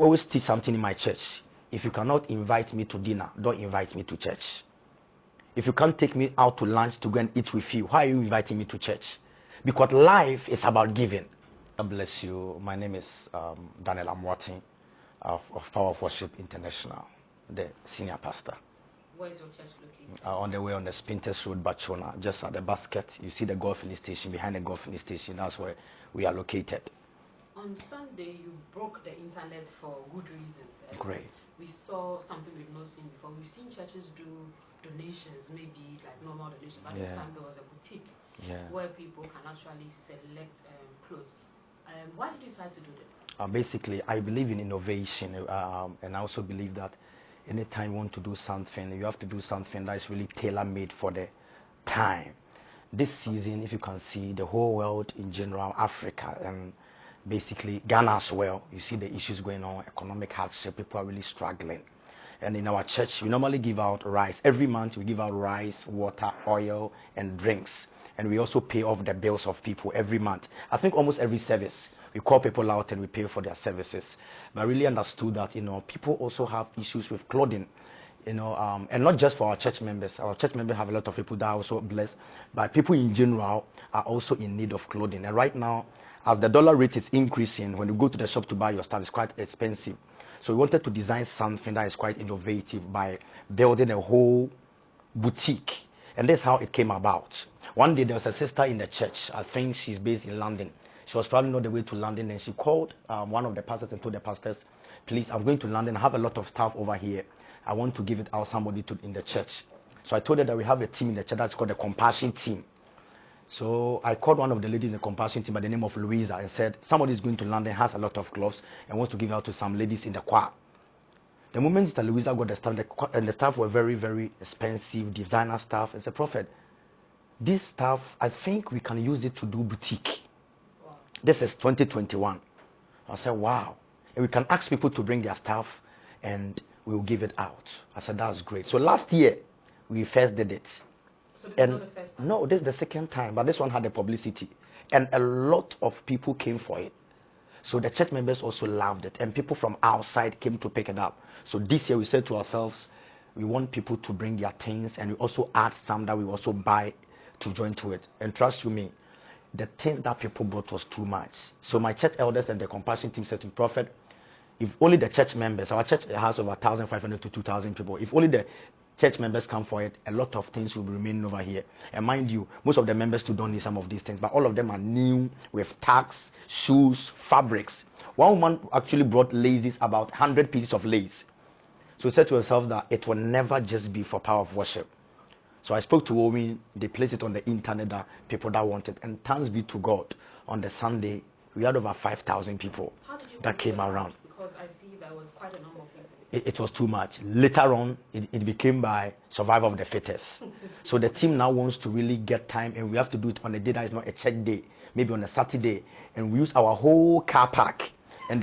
always teach something in my church. If you cannot invite me to dinner, don't invite me to church. If you can't take me out to lunch to go and eat with you, why are you inviting me to church? Because life is about giving. God bless you. My name is Daniel Amwati of Power of Worship International, the senior pastor. Where is your church located? On the way on the Spintex Road, Bachona, just at the basket. You see the golf filling station. Behind the golf filling station, that's where we are located. On Sunday, you broke the internet for good reasons. Great. We saw something we've not seen before. We've seen churches do donations, maybe like normal donations, but this time there was a boutique where people can actually select clothes. Why did you decide to do that? Basically, I believe in innovation, and I also believe that anytime you want to do something, you have to do something that is really tailor-made for the time. This season, if you can see, the whole world in general, Africa, and basically Ghana as well, you see the issues going on, economic hardship, people are really struggling. And in our church, we normally give out rice. Every month we give out rice, water, oil, and drinks. And we also pay off the bills of people every month. I think almost every service, we call people out and we pay for their services. But I really understood that, people also have issues with clothing, and not just for our church members. Our church members have a lot of people that are also blessed, but people in general are also in need of clothing. And right now, as the dollar rate is increasing, when you go to the shop to buy your stuff, it's quite expensive. So we wanted to design something that is quite innovative by building a whole boutique. And that's how it came about. One day there was a sister in the church. I think she's based in London. She was traveling all the way to London, and she called one of the pastors and told the pastors, please, I'm going to London. I have a lot of stuff over here. I want to give it out somebody in the church. So I told her that we have a team in the church that's called the Compassion Team. So I called one of the ladies in the Compassion Team by the name of Louisa and said, somebody is going to London, has a lot of clothes, and wants to give it out to some ladies in the choir. The moment Sister Louisa got the stuff, and the stuff were very, very expensive, designer stuff, and said, Prophet, this stuff, I think we can use it to do boutique. Wow. This is 2021. I said, wow. And we can ask people to bring their stuff, and we will give it out. I said, that's great. So last year, we first did it. So this is not the first time? No, this is the second time, but this one had the publicity. And a lot of people came for it. So the church members also loved it, and people from outside came to pick it up. So this year we said to ourselves, we want people to bring their things, and we also add some that we also buy to join to it. And trust you me, the things that people bought was too much. So my church elders and the Compassion Team said to Prophet, if only the church members, our church has over 1,500 to 2,000 people, if only the church members come for it, a lot of things will remain over here. And mind you, most of the members too don't need some of these things, but all of them are new with tags, shoes, fabrics. One woman actually brought laces, about 100 pieces of lace. So we said to ourselves that it will never just be for Power of Worship. So I spoke to Owen, they placed it on the internet that people that wanted, and thanks be to God, on the Sunday, we had over 5,000 people that came around. Because I see there was quite a number of people. It was too much. Later on, it became by survival of the fittest. So the team now wants to really get time, and we have to do it on a day that is not a check day, maybe on a Saturday, and we use our whole car park. And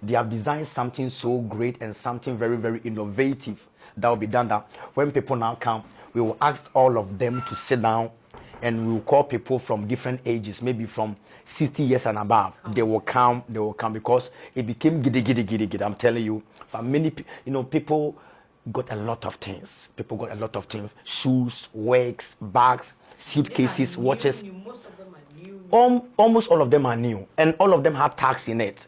they have designed something so great and something very, very innovative that will be done that when people now come, we will ask all of them to sit down, and we will call people from different ages, maybe from 60 years and above. They will come because it became giddy. I'm telling you, for many, people got a lot of things. People got a lot of things: shoes, wigs, bags, suitcases, watches. Most of them are new. Almost all of them are new, and all of them have tags in it.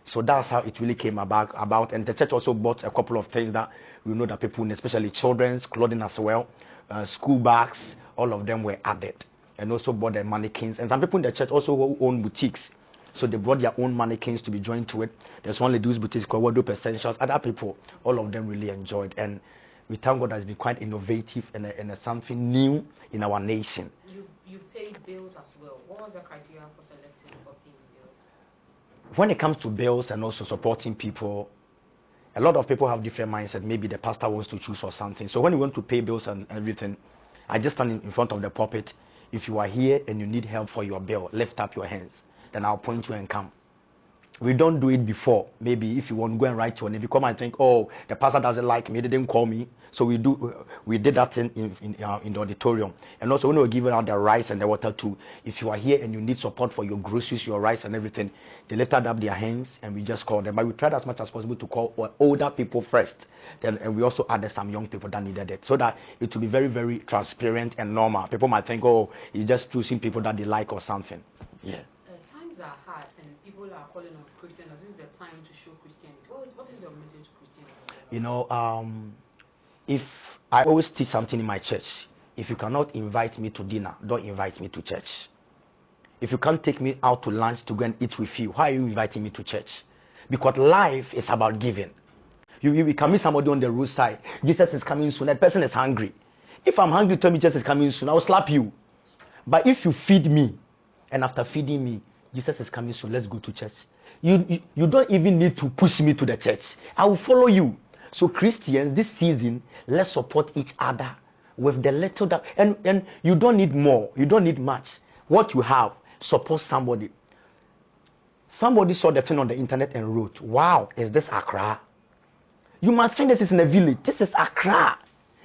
So that's how it really came about. And the church also bought a couple of things that we know that people need, especially children's clothing as well, school bags. All of them were added, and also bought the mannequins. And some people in the church also own boutiques, so they brought their own mannequins to be joined to it. There's one lady's boutique called Wardrobe Essentials. Other people, all of them really enjoyed, and we thank God that it's been quite innovative and something new in our nation. You paid bills as well. What was the criteria for selecting for paying bills? When it comes to bills and also supporting people, a lot of people have different mindsets. Maybe the pastor wants to choose for something. So when you want to pay bills and everything, I just stand in front of the pulpit. If you are here and you need help for your bill, lift up your hands. Then I'll point you and come. We don't do it before. Maybe if you want to go and write your name, you come and think, oh, the pastor doesn't like me, they didn't call me. So we did that in the auditorium. And also when we were giving out the rice and the water too, if you are here and you need support for your groceries, your rice and everything, they lifted up their hands and we just called them. But we tried as much as possible to call older people first. Then and we also added some young people that needed it, so that it will be very, very transparent and normal. People might think, oh, he's just choosing people that they like or something. Yeah. Times are hard and people are calling on Christians. This is the time to show Christianity. What is your message to Christians? You know, if I always teach something in my church, if you cannot invite me to dinner, don't invite me to church. If you can't take me out to lunch to go and eat with you, why are you inviting me to church? Because life is about giving. You can meet somebody on the roadside. Jesus is coming soon. That person is hungry. If I'm hungry, tell me Jesus is coming soon. I will slap you. But if you feed me, and after feeding me, Jesus is coming soon, let's go to church. You don't even need to push me to the church. I will follow you. So Christians, this season, let's support each other with the little that, and you don't need more. You don't need much. What you have, support somebody. Somebody saw the thing on the internet and wrote, wow, is this Accra? You must think this is in a village. This is Accra.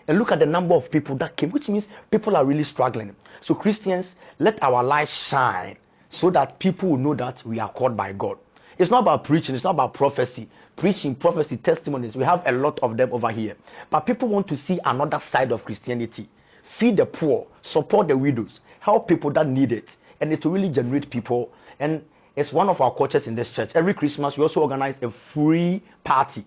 And look at the number of people that came, which means people are really struggling. So Christians, let our light shine so that people will know that we are called by God. It's not about preaching. It's not about prophecy. Preaching, prophecy, testimonies. We have a lot of them over here. But people want to see another side of Christianity. Feed the poor. Support the widows. Help people that need it. And it will really generate people. And it's one of our cultures in this church. Every Christmas, we also organize a free party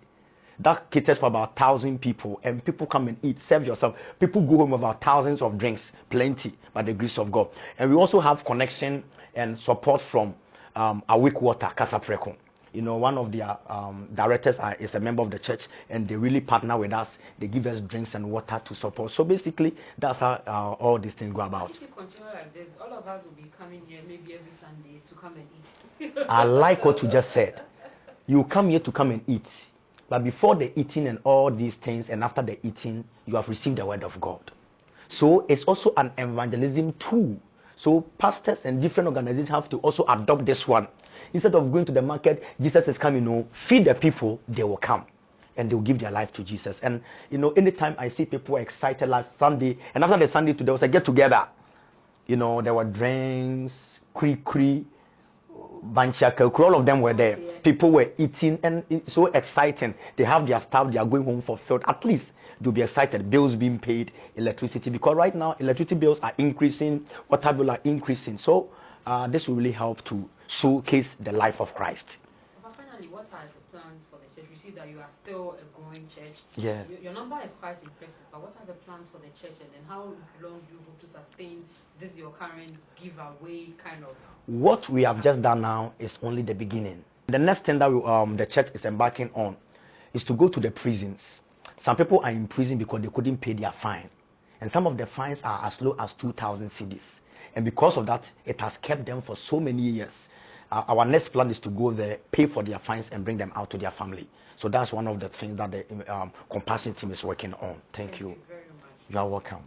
that caters for about 1,000 people, and people come and eat. Serve yourself. People go home with about thousands of drinks, plenty, by the grace of God. And we also have connection and support from Awake Water, Kasapreko. You know, one of their directors is a member of the church, and they really partner with us. They give us drinks and water to support. So basically, that's how all these things go about. If you continue like this, all of us will be coming here maybe every Sunday to come and eat. I like what you just said. You come here to come and eat. But before the eating and all these things, and after the eating, you have received the word of God. So it's also an evangelism tool. So pastors and different organizations have to also adopt this one. Instead of going to the market, Jesus is coming, feed the people, they will come. And they will give their life to Jesus. And, anytime I see people excited last Sunday, and after the Sunday, there was a get-together. There were drinks, kri-kri, Banchaka, all of them were there. Yeah. People were eating, and it's so exciting. They have their stuff, they are going home fulfilled. At least they'll be excited. Bills being paid, electricity, because right now electricity bills are increasing, water bills are increasing. So this will really help to showcase the life of Christ. But finally, what are the plans for the church? We see that you are still a growing church. Yeah. Your number is quite impressive, but what are the plans for the church, and then how long do you hope to sustain this your current giveaway kind of? What we have just done now is only the beginning. The next thing that the church is embarking on is to go to the prisons. Some people are in prison because they couldn't pay their fine. And some of the fines are as low as 2,000 cedis. And because of that, it has kept them for so many years. Our next plan is to go there, pay for their fines, and bring them out to their family. So that's one of the things that the compassion team is working on. Thank you. Thank you very much. You are welcome.